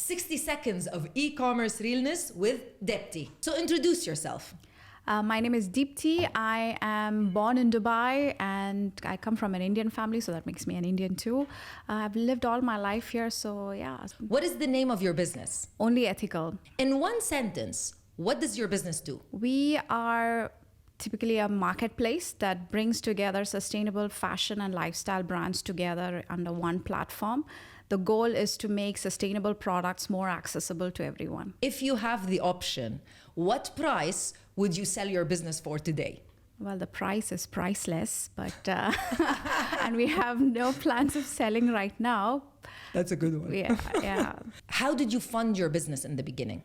60 seconds of e-commerce realness with Dipti. So introduce yourself. My name is Deepti. I am born in Dubai and I come from an Indian family, so that makes me an Indian too. I've lived all my life here, so yeah. What is the name of your business? OnlyEthikal. In one sentence, what does your business do? We are typically a marketplace that brings together sustainable fashion and lifestyle brands together under one platform. The goal is to make sustainable products more accessible to everyone. If you have the option, what price would you sell your business for today? Well, the price is priceless, but and we have no plans of selling right now. That's a good one. Yeah. How did you fund your business in the beginning?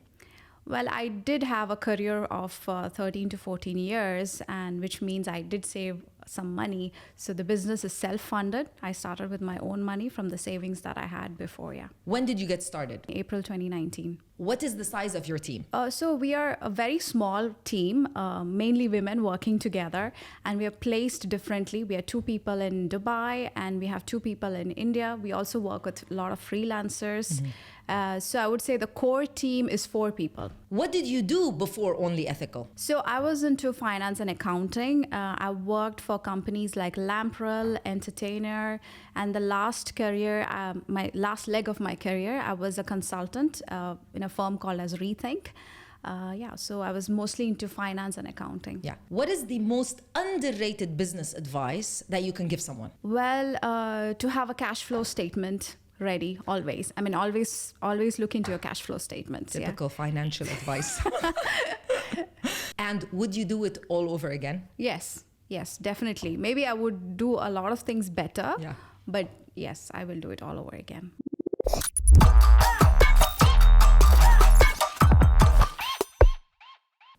Well, I did have a career of 13 to 14 years, and which means I did save some money. So the business is self-funded. I started with my own money from the savings that I had before, yeah. When did you get started? April 2019. What is the size of your team? So we are a very small team, mainly women working together, and we are placed differently. We are 2 people in Dubai, and we have 2 people in India. We also work with a lot of freelancers. So I would say the core team is 4 people. What did you do before OnlyEthikal? So I was into finance and accounting. I worked for companies like Lamprel, Entertainer, and the last career, my last leg of my career, I was a consultant in a firm called as Rethink. So I was mostly into finance and accounting. Yeah. What is the most underrated business advice that you can give someone? Well, to have a cash flow statement ready always. I mean, always look into your cash flow statements. Typical financial advice. And would you do it all over again? Yes, definitely. Maybe I would do a lot of things better, but yes, I will do it all over again.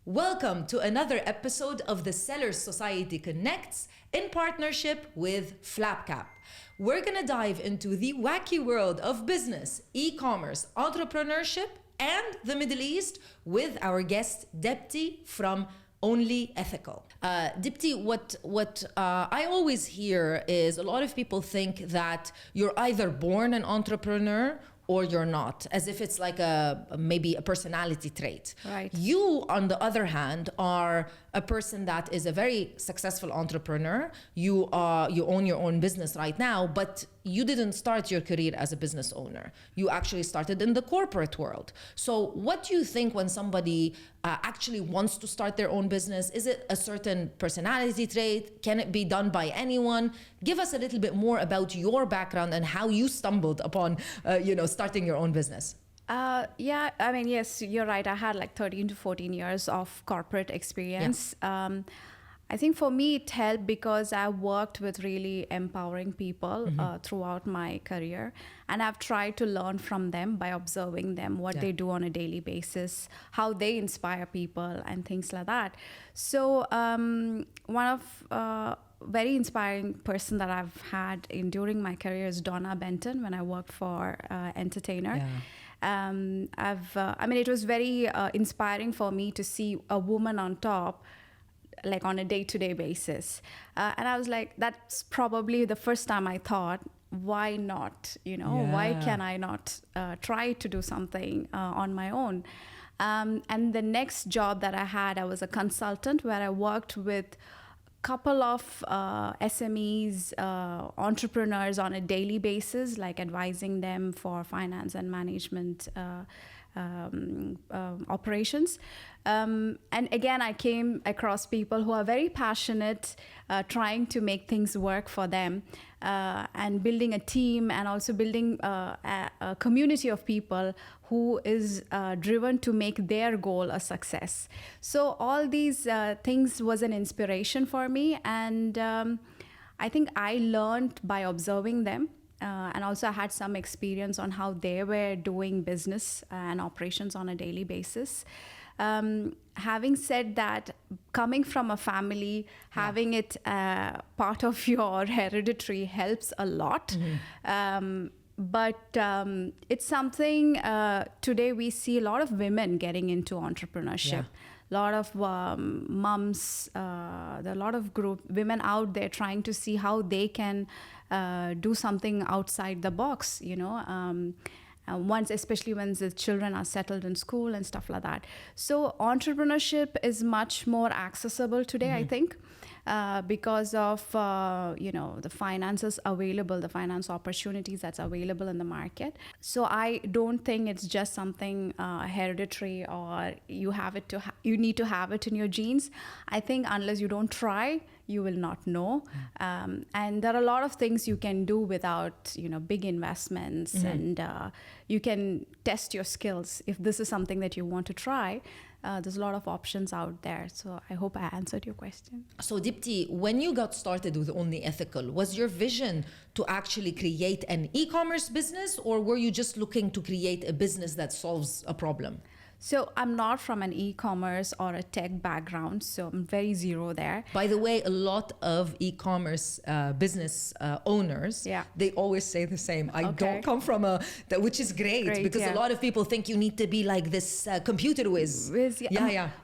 Welcome to another episode of the Sellers Society Connects in partnership with FlapKap. We're going to dive into the wacky world of business, e-commerce, entrepreneurship, and the Middle East with our guest, Dipti from OnlyEthikal. Dipti, what I always hear is a lot of people think that you're either born an entrepreneur or you're not, as if it's like maybe a personality trait. Right. You, on the other hand, are a person that is a very successful entrepreneur. You own your own business right now, but you didn't start your career as a business owner. You actually started in the corporate world. So what do you think when somebody actually wants to start their own business? Is it a certain personality trait? Can it be done by anyone? Give us a little bit more about your background and how you stumbled upon, starting your own business. Yes, you're right. I had like 13 to 14 years of corporate experience. Yeah. I think for me, it helped because I worked with really empowering people throughout my career. And I've tried to learn from them by observing them, what they do on a daily basis, how they inspire people and things like that. So one of very inspiring person that I've had during my career is Donna Benton when I worked for Entertainer. Yeah. It was very inspiring for me to see a woman on top, like on a day-to-day basis. And I was like, that's probably the first time I thought, why not? Why can I not try to do something on my own? And the next job that I had, I was a consultant where I worked with couple of SMEs, entrepreneurs on a daily basis, like advising them for finance and management operations. And again, I came across people who are very passionate, trying to make things work for them, and building a team and also building a community of people who is driven to make their goal a success. So all these things was an inspiration for me, and I think I learned by observing them. And also I had some experience on how they were doing business and operations on a daily basis. Having said that, coming from a family, having it part of your hereditary helps a lot. But it's something today we see a lot of women getting into entrepreneurship. A lot of moms, there are a lot of women out there trying to see how they can do something outside the box, once, especially when the children are settled in school and stuff like that. So entrepreneurship is much more accessible today, I think, because of the finances available, the finance opportunities that's available in the market. So I don't think it's just something hereditary, or you need to have it in your genes. I think unless you don't try, you will not know. And there are a lot of things you can do without big investments, and you can test your skills. If this is something that you want to try, there's a lot of options out there. So I hope I answered your question. So Dipti, when you got started with OnlyEthikal, was your vision to actually create an e-commerce business, or were you just looking to create a business that solves a problem? So I'm not from an e-commerce or a tech background, so I'm very zero there. By the way, a lot of e-commerce business owners, they always say the same. I don't come from which is great because a lot of people think you need to be like this computer whiz.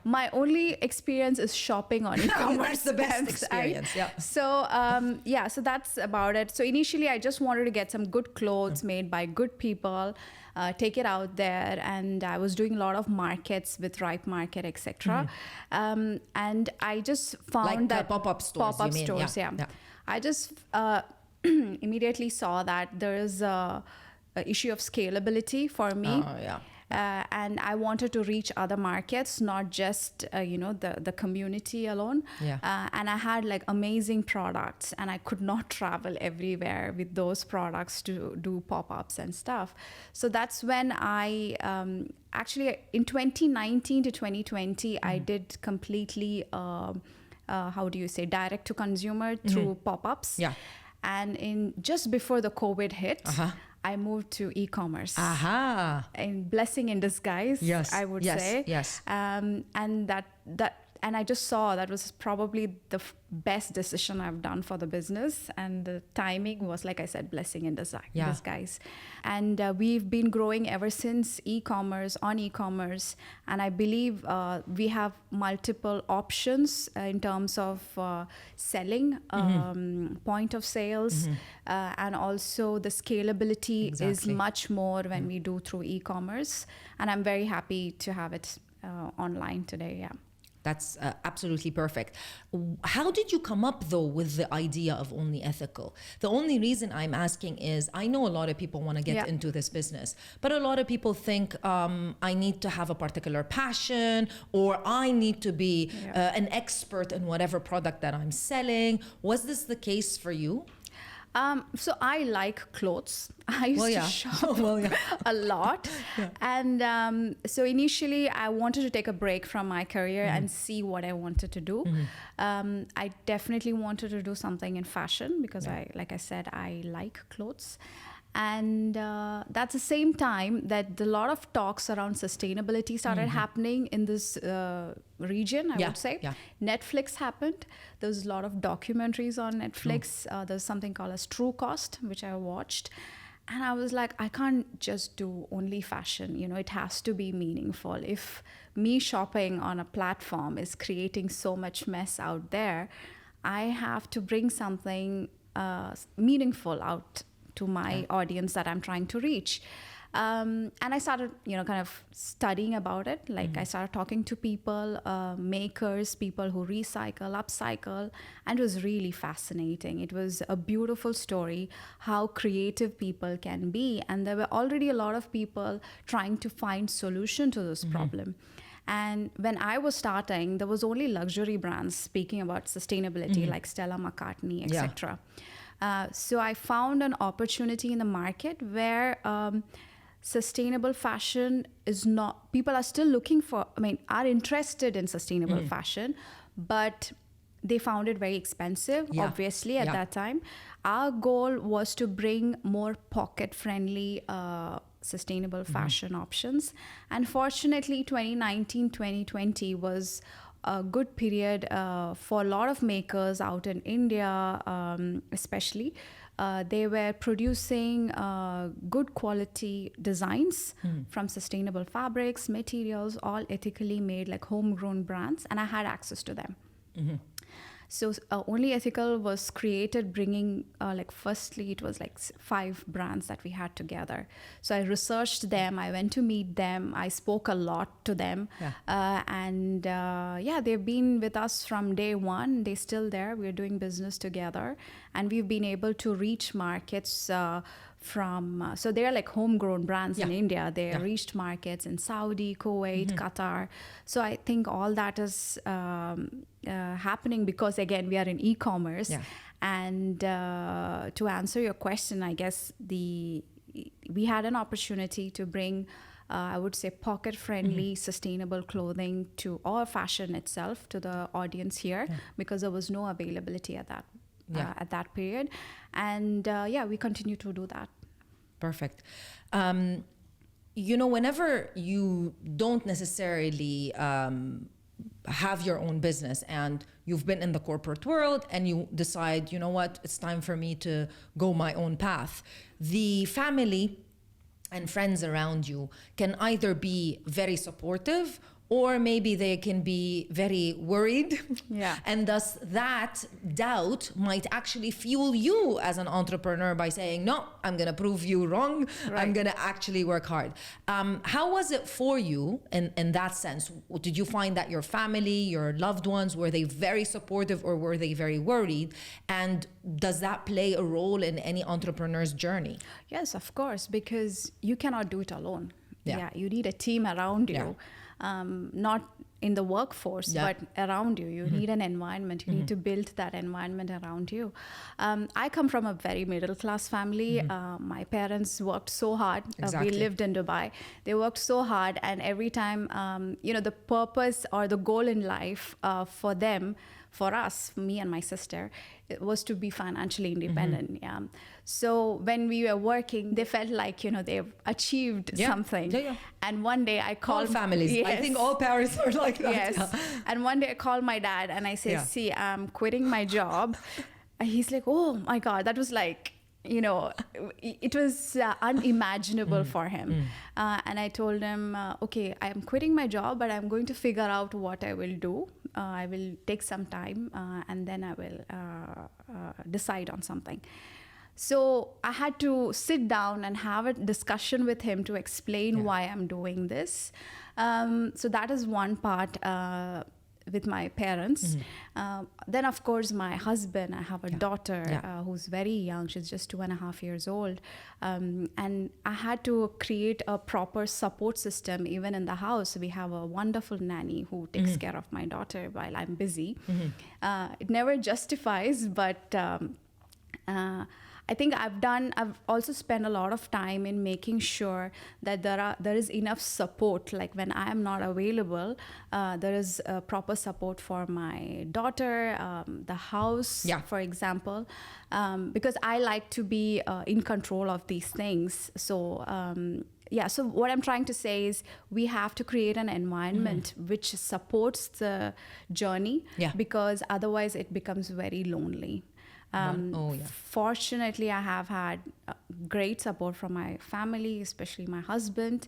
My only experience is shopping on e-commerce. That's the best experience. So so that's about it. So initially, I just wanted to get some good clothes made by good people. Take it out there, and I was doing a lot of markets with Ripe Market, etc. And I just found that pop-up stores. I just immediately saw that there is a issue of scalability for me. And I wanted to reach other markets, not just the community alone. And I had like amazing products, and I could not travel everywhere with those products to do pop-ups and stuff. So that's when I actually in 2019 to 2020 I did completely direct to consumer through pop-ups. And in just before the COVID hit, I moved to e-commerce. And blessing in disguise, I would say. And I just saw that was probably the best decision I've done for the business. And the timing was, like I said, blessing in disguise. And we've been growing ever since on e-commerce. And I believe we have multiple options in terms of selling, point of sales, and also the scalability is much more when we do through e-commerce. And I'm very happy to have it online today. That's absolutely perfect. How did you come up, though, with the idea of OnlyEthikal? The only reason I'm asking is I know a lot of people want to get into this business, but a lot of people think I need to have a particular passion, or I need to be an expert in whatever product that I'm selling. Was this the case for you? So I like clothes. I used to shop a lot. And so initially I wanted to take a break from my career and see what I wanted to do. I definitely wanted to do something in fashion because like I said, I like clothes. And that's the same time that a lot of talks around sustainability started happening in this region, I would say. Netflix happened. There's a lot of documentaries on Netflix. There's something called as True Cost, which I watched. And I was like, I can't just do only fashion. It has to be meaningful. If me shopping on a platform is creating so much mess out there, I have to bring something meaningful out to my audience that I'm trying to reach. And I started, kind of studying about it. Like I started talking to people, makers, people who recycle, upcycle, and it was really fascinating. It was a beautiful story, how creative people can be. And there were already a lot of people trying to find solution to this problem. And when I was starting, there was only luxury brands speaking about sustainability, like Stella McCartney, etc. So I found an opportunity in the market where sustainable fashion is not, people are still looking for, are interested in sustainable fashion, but they found it very expensive, obviously, at that time. Our goal was to bring more pocket-friendly sustainable fashion options. And fortunately, 2019, 2020 was a good period for a lot of makers out in India, especially. They were producing good quality designs from sustainable fabrics, materials, all ethically made, like homegrown brands, and I had access to them. So OnlyEthikal was created bringing, firstly, it was like 5 brands that we had together. So I researched them, I went to meet them, I spoke a lot to them. They've been with us from day one. They're still there. We're doing business together. And we've been able to reach markets so they're like homegrown brands in India. They reached markets in Saudi, Kuwait, Qatar. So I think all that is happening because, again, we are in e-commerce. And to answer your question, I guess we had an opportunity to bring, I would say, pocket-friendly, sustainable clothing or fashion itself to the audience here because there was no availability at that period. And we continue to do that. Perfect. Whenever you don't necessarily have your own business and you've been in the corporate world and you decide, you know what, it's time for me to go my own path, the family and friends around you can either be very supportive or maybe they can be very worried. And thus that doubt might actually fuel you as an entrepreneur by saying, no, I'm going to prove you wrong. I'm going to actually work hard. How was it for you in that sense? Did you find that your family, your loved ones, were they very supportive or were they very worried? And does that play a role in any entrepreneur's journey? Yes, of course, because you cannot do it alone. You need a team around you. Not in the workforce, but around you. You need an environment. You need to build that environment around you. I come from a very middle-class family. My parents worked so hard. We lived in Dubai. They worked so hard. And every time, the purpose or the goal in life for us, me and my sister, it was to be financially independent. So when we were working, they felt like, they've achieved something. And one day I called... All families. I think all parents are like that. And one day I called my dad and I said, see, I'm quitting my job. And he's like, oh my God, that was like... it was unimaginable for him. And I told him, okay, I'm quitting my job, but I'm going to figure out what I will do. I will take some time and then I will decide on something. So I had to sit down and have a discussion with him to explain why I'm doing this. So that is one part with my parents. Then, of course, my husband, I have a daughter who's very young. She's just 2.5 years old. And I had to create a proper support system even in the house. We have a wonderful nanny who takes care of my daughter while I'm busy. It never justifies, but I think I've also spent a lot of time in making sure that there is enough support. Like when I am not available, there is proper support for my daughter, the house, for example, because I like to be in control of these things. So so what I'm trying to say is we have to create an environment which supports the journey, because otherwise it becomes very lonely. Fortunately, I have had great support from my family, especially my husband.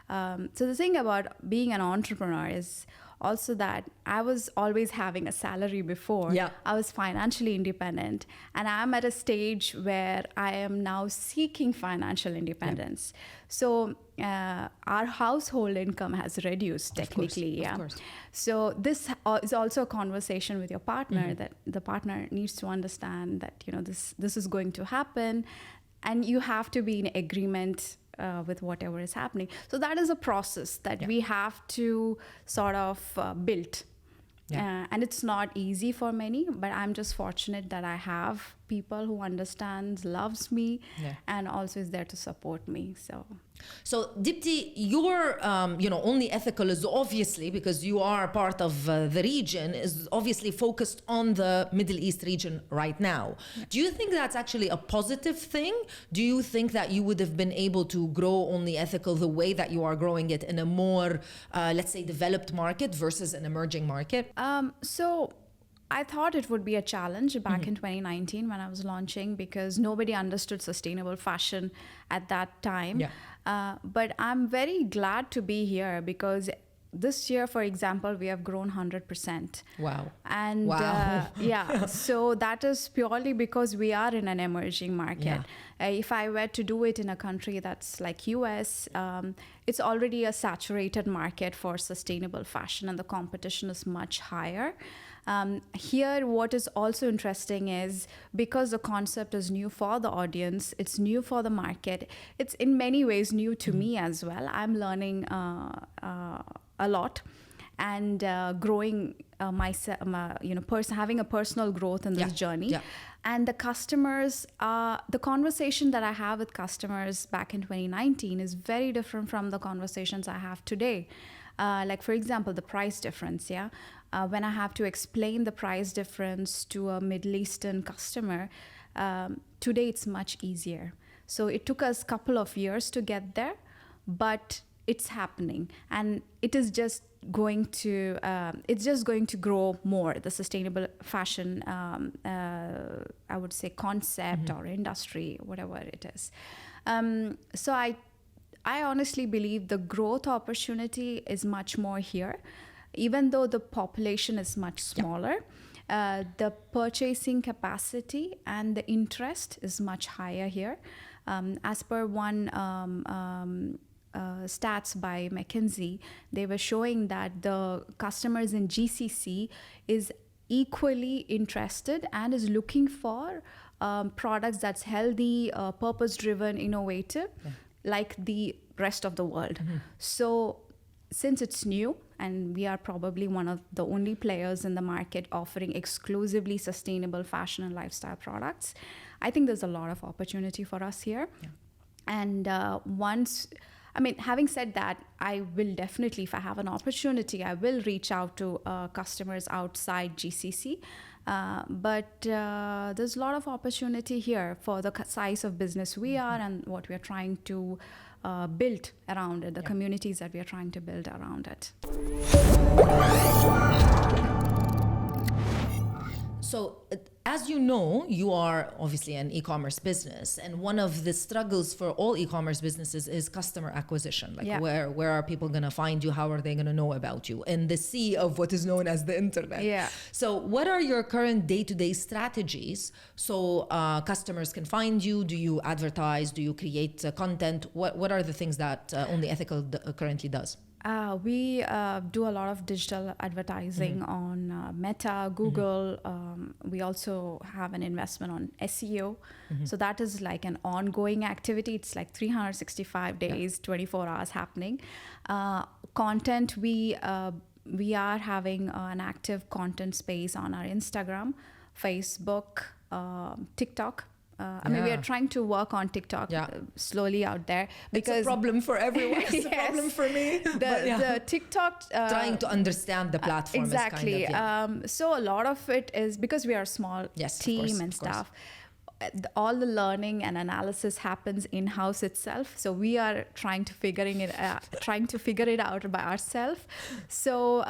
So the thing about being an entrepreneur is also that I was always having a salary before. I was financially independent, and I'm at a stage where I am now seeking financial independence. So our household income has reduced technically. Of course. So this is also a conversation with your partner, that the partner needs to understand that this is going to happen, and you have to be in agreement with whatever is happening. So that is a process that we have to sort of build. And it's not easy for many, but I'm just fortunate that I have people who understands, loves me, and also is there to support me. So Dipti, your OnlyEthikal is obviously, because you are part of the region, is obviously focused on the Middle East region right now. Do you think that's actually a positive thing? Do you think that you would have been able to grow OnlyEthikal the way that you are growing it in a more, let's say, developed market versus an emerging market? So I thought it would be a challenge back in 2019 when I was launching, because nobody understood sustainable fashion at that time. But I'm very glad to be here, because this year, for example, we have grown 100%. Wow. And Wow. yeah, so that is purely because we are in an emerging market. If I were to do it in a country that's like US, it's already a saturated market for sustainable fashion, and the competition is much higher. Here, what is also interesting is because the concept is new for the audience, it's new for the market, it's in many ways new to me as well. I'm learning a lot and growing myself, having a personal growth in this journey. Yeah. And the customers, the conversation that I have with customers back in 2019 is very different from the conversations I have today. Like, for example, the price difference, when I have to explain the price difference to a Middle Eastern customer, today it's much easier. So it took us a couple of years to get there, but it's happening, and it is just going to grow more. The sustainable fashion, I would say, concept or industry, whatever it is. So I honestly believe the growth opportunity is much more here. Even though the population is much smaller, the purchasing capacity and the interest is much higher here. As per one stats by McKinsey, they were showing that the customers in GCC is equally interested and is looking for products that's healthy, purpose-driven, innovative, like the rest of the world. So since it's new, and we are probably one of the only players in the market offering exclusively sustainable fashion and lifestyle products, I think there's a lot of opportunity for us here. And having said that, I will definitely, if I have an opportunity, I will reach out to customers outside GCC. But there's a lot of opportunity here for the size of business we are and what we are trying to build around it, the communities that we are trying to build around it. So, as you know, you are obviously an e-commerce business, and one of the struggles for all e-commerce businesses is customer acquisition. Like, where are people going to find you? How are they going to know about you in the sea of what is known as the internet? So, what are your current day-to-day strategies so customers can find you? Do you advertise? Do you create content? What are the things that OnlyEthikal currently does? We do a lot of digital advertising on Meta, Google. We also have an investment on SEO. So that is like an ongoing activity. It's like 365 days, 24 hours happening. Content, we are having an active content space on our Instagram, Facebook, TikTok. We are trying to work on TikTok slowly out there, because it's a problem for everyone. It's a problem for me. The TikTok trying to understand the platform exactly. is kind of, so a lot of it is because we are a small team and stuff. All the learning and analysis happens in-house itself. So we are trying to figure it out by ourselves. So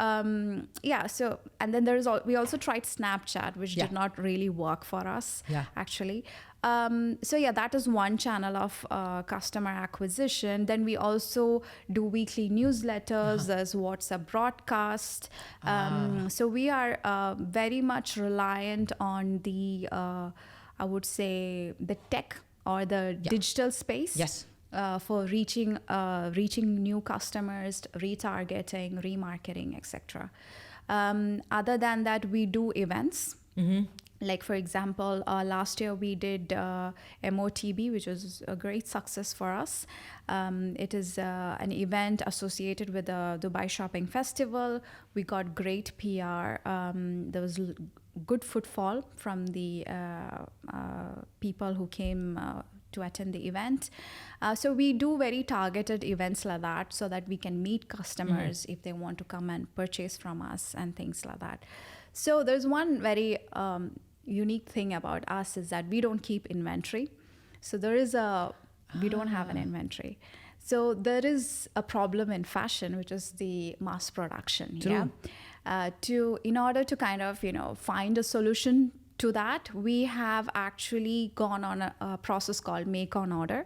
So, and then we also tried Snapchat, which did not really work for us actually. That is one channel of customer acquisition. Then we also do weekly newsletters. There's WhatsApp broadcast. So we are very much reliant on the I would say the tech or the digital space for reaching new customers, retargeting, remarketing, etc. Other than that, we do events. Like, for example, last year we did MOTB, which was a great success for us. It is an event associated with the Dubai Shopping Festival. We got great PR. There was good footfall from the people who came to attend the event. So we do very targeted events like that so that we can meet customers if they want to come and purchase from us and things like that. So there's one very unique thing about us is that we don't keep inventory. So we don't have an inventory. So there is a problem in fashion, which is the mass production. True. In order to kind of, find a solution to that, we have actually gone on a process called make on order,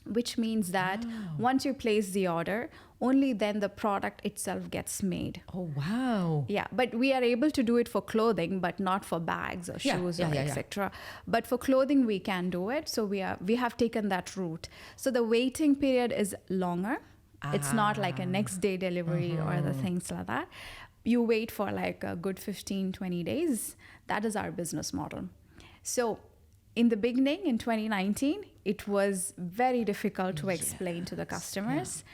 which means that once you place the order, only then the product itself gets made. Oh, wow. Yeah, but we are able to do it for clothing, but not for bags or shoes or etc. But for clothing, we can do it. So we have taken that route. So the waiting period is longer. It's not like a next day delivery or the things like that. You wait for like a good 15, 20 days. That is our business model. So in the beginning, in 2019, it was very difficult to explain to the customers.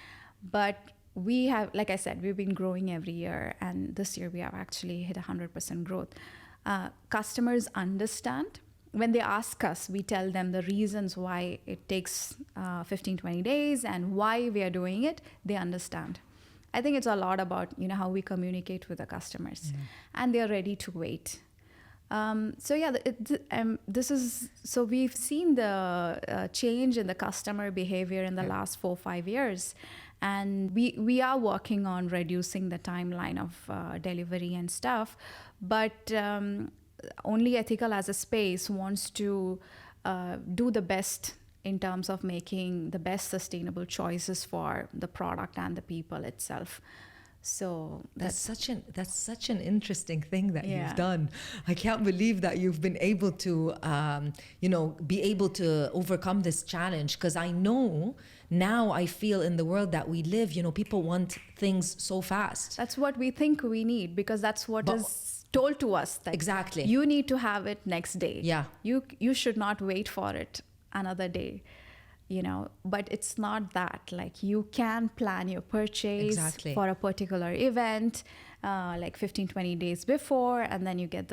But we have, like I said, we've been growing every year. And this year we have actually hit 100% growth. Customers understand. When they ask us, we tell them the reasons why it takes 15, 20 days and why we are doing it. They understand. I think it's a lot about, how we communicate with the customers, and they're ready to wait. So we've seen the change in the customer behavior in the last 4-5 years, and we are working on reducing the timeline of delivery and stuff. But OnlyEthikal as a space wants to do the best in terms of making the best sustainable choices for the product and the people itself. So that's such an interesting thing that you've done. I can't believe that you've been able to be able to overcome this challenge, because I know now, I feel in the world that we live, people want things so fast. That's what we think we need, because that's what is told to us, that exactly you need to have it next day. Yeah, you should not wait for it another day. But it's not that. Like, you can plan your purchase for a particular event, like 15-20 days before, and then you get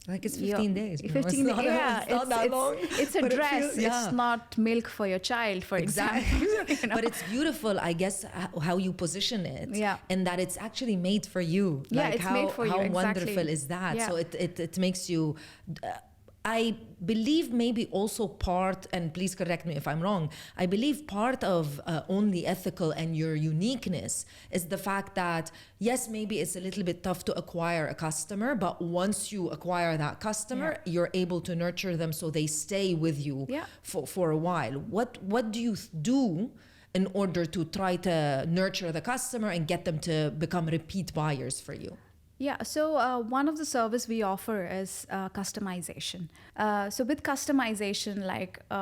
it's 15 days. 15 it's not that long. It's a dress. It's not milk for your child, for example. But it's beautiful, I guess, how you position it, and that it's actually made for you. It's made for you. How wonderful is that? So it makes you. I believe maybe also part, and please correct me if I'm wrong, I believe part of OnlyEthikal and your uniqueness is the fact that, yes, maybe it's a little bit tough to acquire a customer, but once you acquire that customer, you're able to nurture them so they stay with you for a while. What do you do in order to try to nurture the customer and get them to become repeat buyers for you? Yeah, so one of the service we offer is customization. So with customization,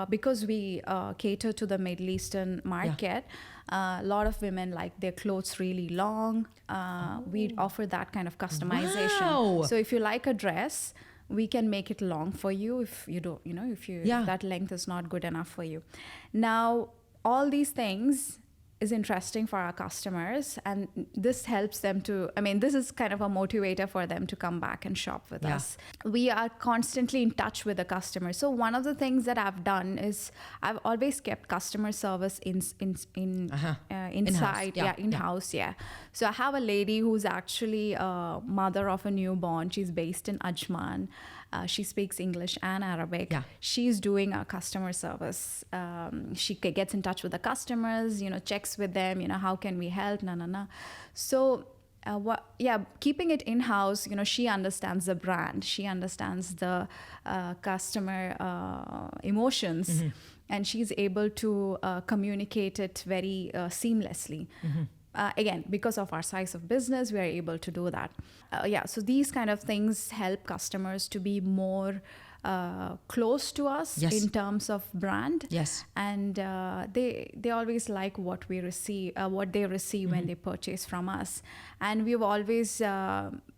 because we cater to the Middle Eastern market, a lot of women like their clothes really long. We offer that kind of customization. Wow. So if you like a dress, we can make it long for you if you don't, if that length is not good enough for you. Now, all these things is interesting for our customers, and this helps them to, this is kind of a motivator for them to come back and shop with us. We are constantly in touch with the customer. So one of the things that I've done is I've always kept customer service inside, in-house. So I have a lady who's actually a mother of a newborn. She's based in Ajman. She speaks English and Arabic. She's doing our customer service. She gets in touch with the customers, checks with them, how can we help, So keeping it in-house, she understands the brand. She understands the customer emotions, and she's able to communicate it very seamlessly. Again, because of our size of business, we are able to do that. So these kind of things help customers to be more close to us in terms of brand. And they always like what they receive when they purchase from us. And we've always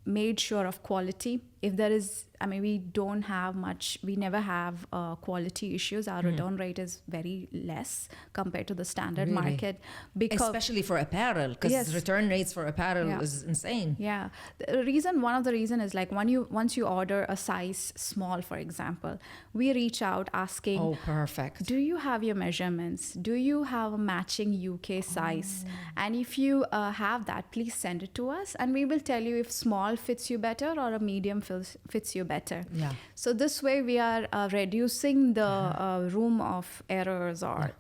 made sure of quality. If there is, we don't have much, we never have quality issues. Our return rate is very less compared to the standard market. Especially for apparel, because return rates for apparel is insane. One of the reason is once you order a size small, for example, we reach out asking, oh, perfect. Do you have your measurements? Do you have a matching UK size? And if you have that, please send it to us, and we will tell you if small fits you better or a medium fits you better. So this way we are reducing the room of errors or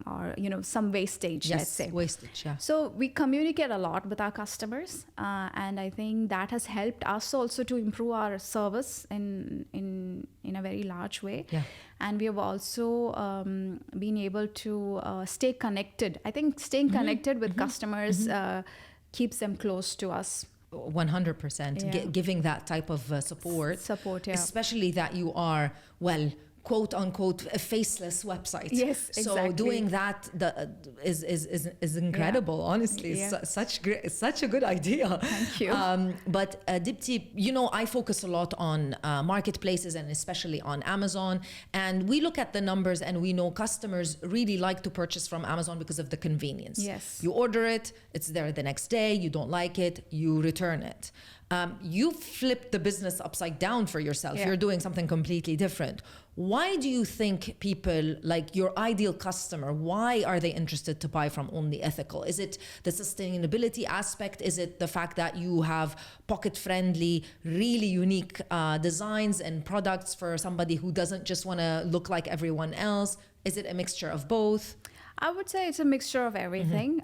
or some wastage, let's say. Wastage, yeah. So we communicate a lot with our customers, and I think that has helped us also to improve our service in a very large way. Yeah. And we have also been able to stay connected. I think staying connected with customers keeps them close to us. 100%. Giving that type of support. Support, yeah. Especially that you are, well, quote unquote, a faceless website. Yes, exactly. So doing that is incredible, honestly. Yeah. It's such a good idea. Thank you. But Dipti, I focus a lot on marketplaces and especially on Amazon. And we look at the numbers and we know customers really like to purchase from Amazon because of the convenience. Yes. You order it, it's there the next day, you don't like it, you return it. You flipped the business upside down for yourself. Yeah. You're doing something completely different. Why do you think people, like your ideal customer, why are they interested to buy from OnlyEthikal? Is it the sustainability aspect? Is it the fact that you have pocket-friendly, really unique designs and products for somebody who doesn't just want to look like everyone else? Is it a mixture of both? I would say it's a mixture of everything.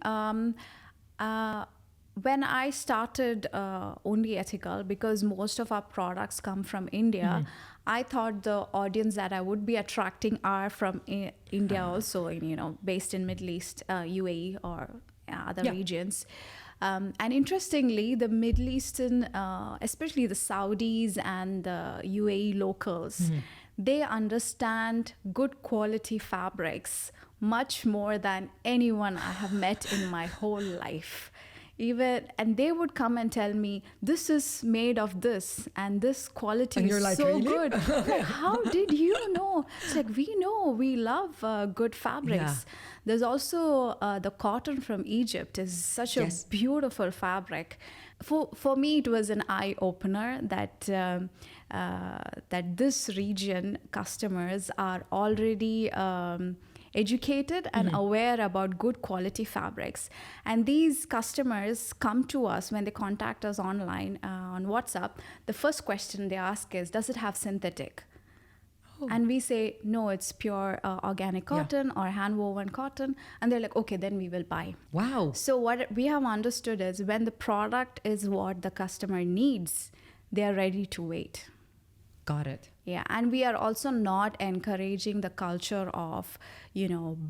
When I started OnlyEthikal, because most of our products come from India, I thought the audience that I would be attracting are from India also, based in Middle East, UAE or other regions. And interestingly, the Middle Eastern, especially the Saudis and the UAE locals, they understand good quality fabrics much more than anyone I have met in my whole life. And they would come and tell me, this is made of this and this quality and you're is like, so really? good. Like, how did you know? It's like, we love good fabrics. Yeah. There's also the cotton from Egypt is such a beautiful fabric. For me, it was an eye opener that that this region customers are already educated and aware about good quality fabrics. And these customers come to us when they contact us online on WhatsApp. The first question they ask is, does it have synthetic? And we say, no, it's pure organic cotton or hand-woven cotton. And they're like, okay, then we will buy. Wow. So what we have understood is when the product is what the customer needs, they are ready to wait. Got it. Yeah, and we are also not encouraging the culture of,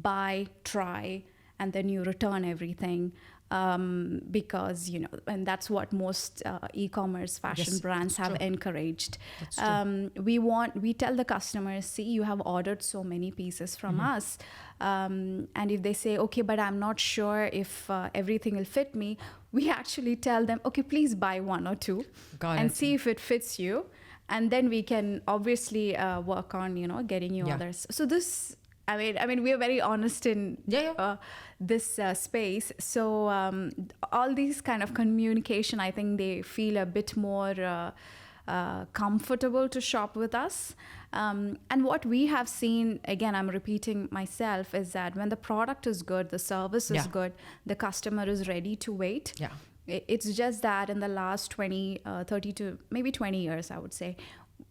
buy, try, and then you return everything. Because, and that's what most e-commerce fashion brands have encouraged. We tell the customers, see, you have ordered so many pieces from us. And if they say, okay, but I'm not sure if everything will fit me, we actually tell them, okay, please buy one or two and see if it fits you. And then we can obviously work on, getting you others. So this, I mean, we are very honest in this space. So all these kind of communication, I think they feel a bit more comfortable to shop with us. And what we have seen, again, I'm repeating myself, is that when the product is good, the service is good, the customer is ready to wait. Yeah. It's just that in the last 30 to maybe 20 years, I would say,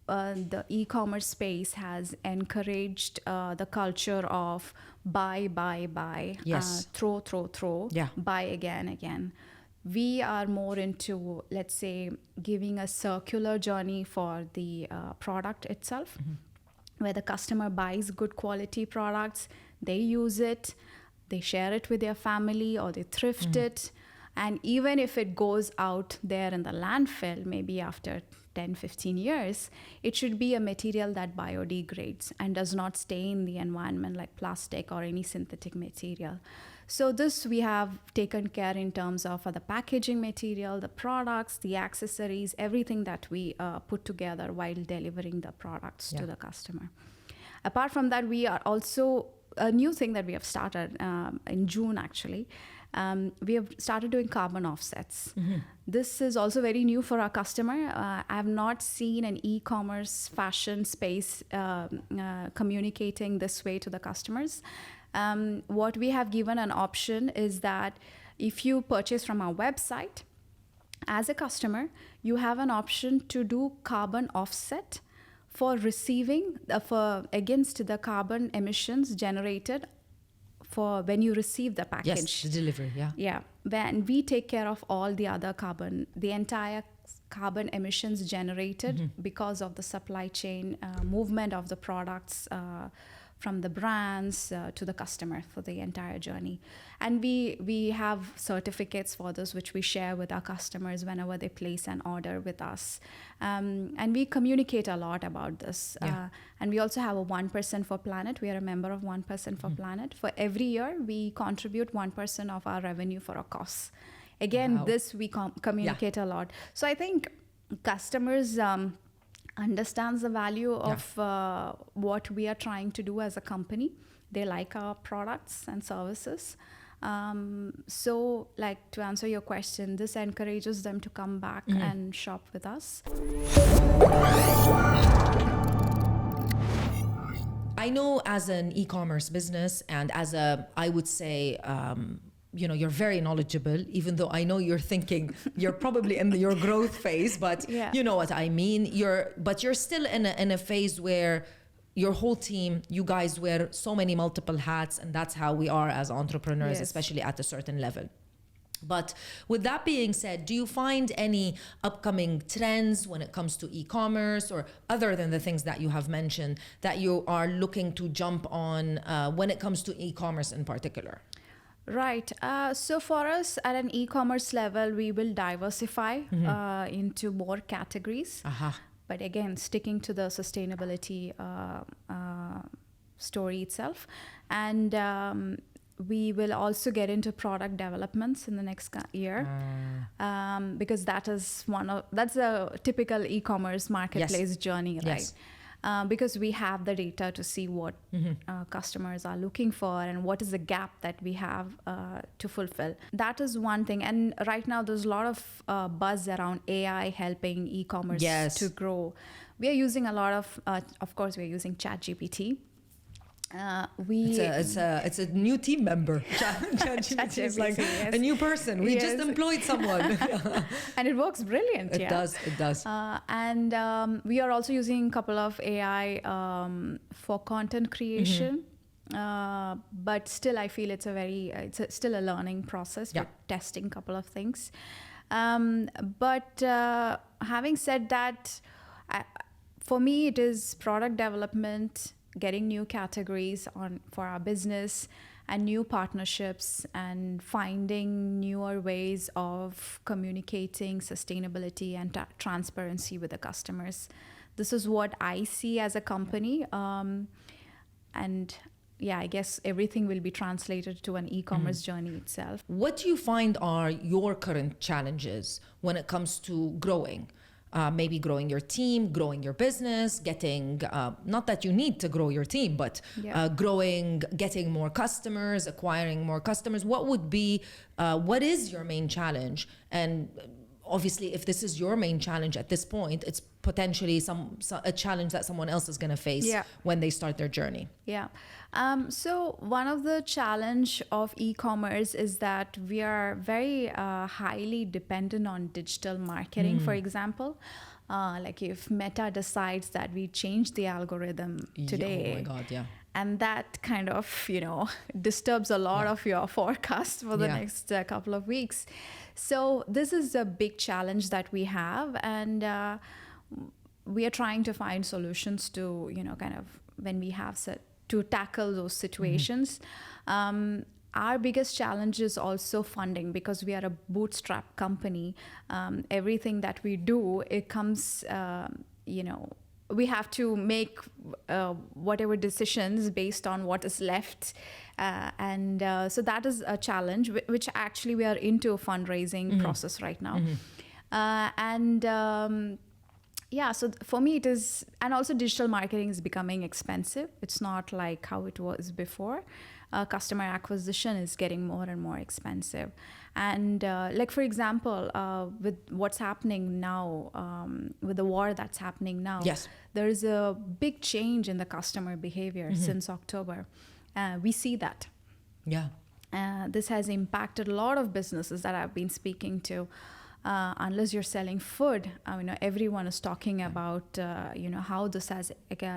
the e-commerce space has encouraged the culture of buy, throw, buy again. We are more into, let's say, giving a circular journey for the product itself, where the customer buys good quality products, they use it, they share it with their family or they thrift it. And even if it goes out there in the landfill, maybe after 10, 15 years, it should be a material that biodegrades and does not stay in the environment like plastic or any synthetic material. So this we have taken care in terms of the packaging material, the products, the accessories, everything that we put together while delivering the products to the customer. Apart from that, we are also, a new thing that we have started in June actually, we have started doing carbon offsets. This is also very new for our customer. I have not seen an e-commerce fashion space communicating this way to the customers. What we have given an option is that if you purchase from our website, as a customer, you have an option to do carbon offset for receiving against the carbon emissions generated for when you receive the package. Yes, the delivery, yeah. Yeah, when we take care of all the other the entire carbon emissions generated because of the supply chain movement of the products from the brands to the customer for the entire journey. And we have certificates for this, which we share with our customers whenever they place an order with us. And we communicate a lot about this. Yeah. And we also have a 1% for Planet. We are a member of 1% for Planet. For every year, we contribute 1% of our revenue for our costs. Again, Wow. this we communicate a lot. So I think customers understands the value of what we are trying to do as a company. They like our products and services. So, like, to answer your question, this encourages them to come back and shop with us. I know as an e-commerce business and as a, I would say, you're very knowledgeable, even though I know you're thinking you're probably in your growth phase, but you know what I mean. You're still in a phase where your whole team, you guys wear so many multiple hats, and that's how we are as entrepreneurs, especially at a certain level. But with that being said, do you find any upcoming trends when it comes to e-commerce, or other than the things that you have mentioned, that you are looking to jump on when it comes to e-commerce in particular? Right. So for us at an e-commerce level, we will diversify into more categories. But again, sticking to the sustainability story itself. And we will also get into product developments in the next year, because that's a typical e-commerce marketplace journey, right? Because we have the data to see what customers are looking for and what is the gap that we have to fulfill. That is one thing. And right now there's a lot of buzz around AI helping e-commerce to grow. We are using a lot of course, we're using ChatGPT. It's a new team member. ChatGPT is like a new person. We just employed someone. And it works brilliant. It does. And we are also using a couple of AI for content creation. But still, I feel it's still a learning process. We're testing a couple of things. But having said that, for me, it is product development, getting new categories for our business and new partnerships, and finding newer ways of communicating sustainability and transparency with the customers. This is what I see as a company. And I guess everything will be translated to an e-commerce journey itself. What do you find are your current challenges when it comes to growing? Maybe growing your team, growing your business, getting, not that you need to grow your team, but getting more customers, acquiring more customers. What is your main challenge? And obviously, if this is your main challenge at this point, it's potentially a challenge that someone else is going to face when they start their journey. So one of the challenge of e-commerce is that we are very highly dependent on digital marketing, for example. Like if Meta decides that we change the algorithm today. Oh my God, and that kind of, disturbs a lot of your forecast for the next couple of weeks. So this is a big challenge that we have, and we are trying to find solutions to, kind of when we have to tackle those situations. Our biggest challenge is also funding, because we are a bootstrap company. Everything that we do, it comes, we have to make whatever decisions based on what is left. And so that is a challenge, which actually we are into a fundraising process right now. So for me it is, and also digital marketing is becoming expensive. It's not like how it was before. Customer acquisition is getting more and more expensive. And like, for example, with what's happening now, with the war that's happening now, there is a big change in the customer behavior since October. We see that. This has impacted a lot of businesses that I've been speaking to. Unless you're selling food, everyone is talking about, how this has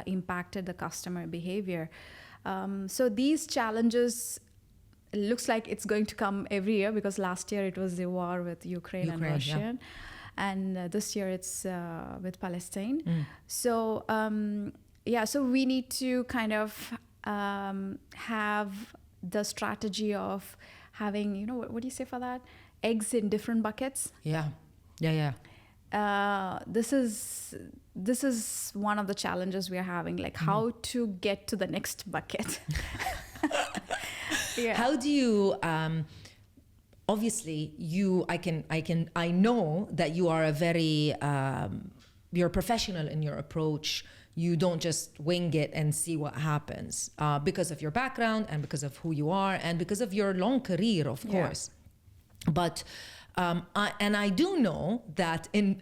impacted the customer behavior. So these challenges it looks like it's going to come every year, because last year it was the war with Ukraine and Russia. Yeah. And this year it's with Palestine. So so we need to kind of have the strategy of having, you know, what do you say for that? Eggs in different buckets. Yeah. This is one of the challenges we are having, like how to get to the next bucket. How do you obviously I know that you are a very you're professional in your approach. You don't just wing it and see what happens, because of your background and because of who you are and because of your long career, of course. But I do know that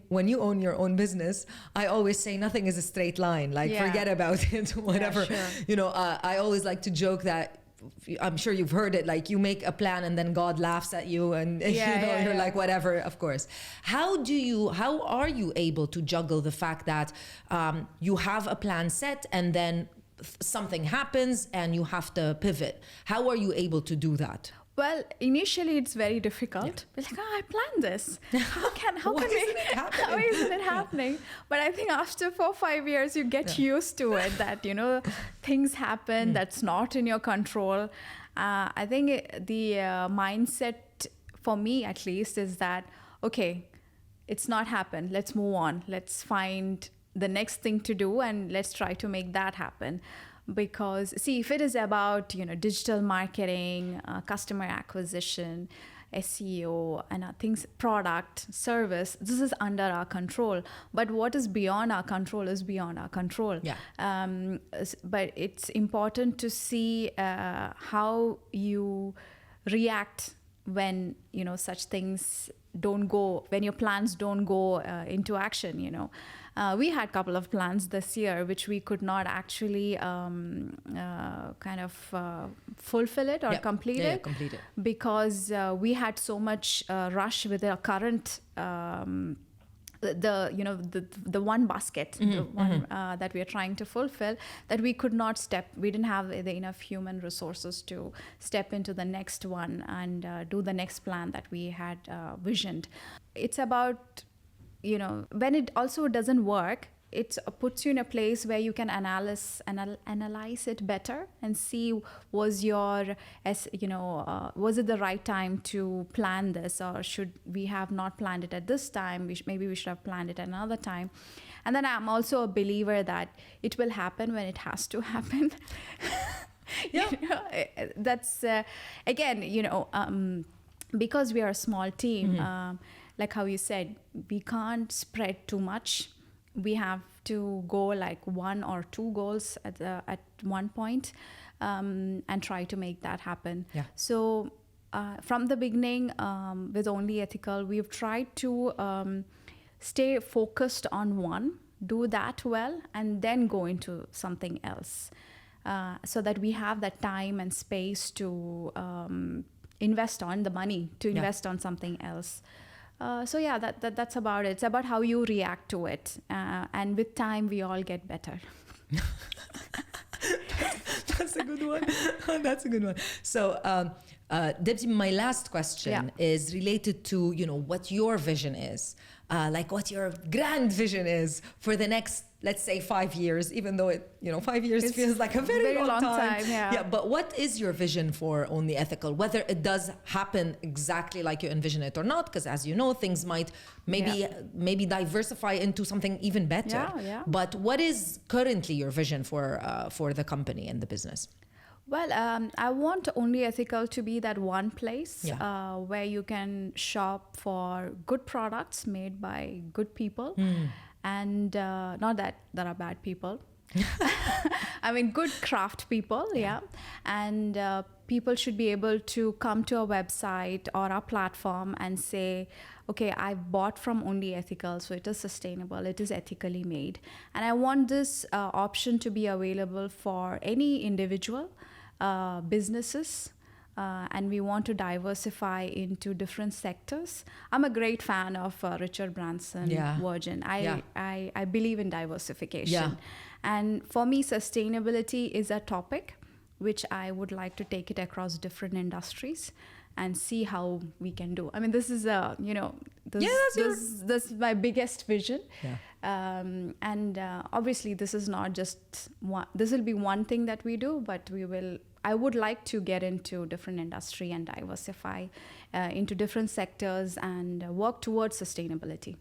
when you own your own business, I always say nothing is a straight line. Like, forget about it, whatever. Yeah, sure. You know, I always like to joke that, I'm sure you've heard it, like you make a plan and then God laughs at you and you're like, whatever, of course. How are you able to juggle the fact that you have a plan set and then something happens and you have to pivot? How are you able to do that? Well, initially it's very difficult. We're like, I planned this. How isn't it happening? But I think after 4 or 5 years, you get used to it, that, you know, things happen that's not in your control. I think the mindset, for me at least, is that, okay, it's not happened. Let's move on. Let's find the next thing to do and let's try to make that happen. Because see, if it is about, you know, digital marketing, customer acquisition, SEO and things, product, service, this is under our control. But what is beyond our control is beyond our control. But it's important to see how you react when, you know, such things don't go, when your plans don't go into action, you know. We had a couple of plans this year which we could not actually fulfill it or complete it because we had so much rush with our current the one basket, that we are trying to fulfill, that we could not we didn't have the enough human resources to step into the next one and do the next plan that we had visioned. It's about, you know, when it also doesn't work, it puts you in a place where you can analyze it better and see, was it the right time to plan this, or should we have not planned it at this time? Maybe we should have planned it at another time. And then I'm also a believer that it will happen when it has to happen. You know, that's again, you know, because we are a small team. Like how you said, we can't spread too much. We have to go like 1 or 2 goals at one point, and try to make that happen. So from the beginning, with OnlyEthikal, we've tried to stay focused on one, do that well, and then go into something else, so that we have that time and space to invest on the money, to invest on something else. So yeah, that's about it. It's about how you react to it. And with time, we all get better. That's a good one. That's a good one. So, Debsi, my last question is related to, you know, what your vision is. Like what your grand vision is for the next, let's say, 5 years, even though 5 years feels like a very long time. Yeah. But what is your vision for OnlyEthikal? Whether it does happen exactly like you envision it or not, because as you know, things might maybe diversify into something even better. But what is currently your vision for the company and the business? Well, I want OnlyEthikal to be that one place where you can shop for good products made by good people. And not that there are bad people. I mean, good craft people, And people should be able to come to our website or our platform and say, okay, I bought from OnlyEthikal, so it is sustainable, it is ethically made. And I want this option to be available for any individual, businesses, and we want to diversify into different sectors. I'm a great fan of Richard Branson, Virgin. I believe in diversification. And for me, sustainability is a topic which I would like to take it across different industries and see how we can do. I mean, this is this is my biggest vision. Yeah. And obviously this is not just one, this will be one thing that we do, but I would like to get into different industry and diversify into different sectors and work towards sustainability.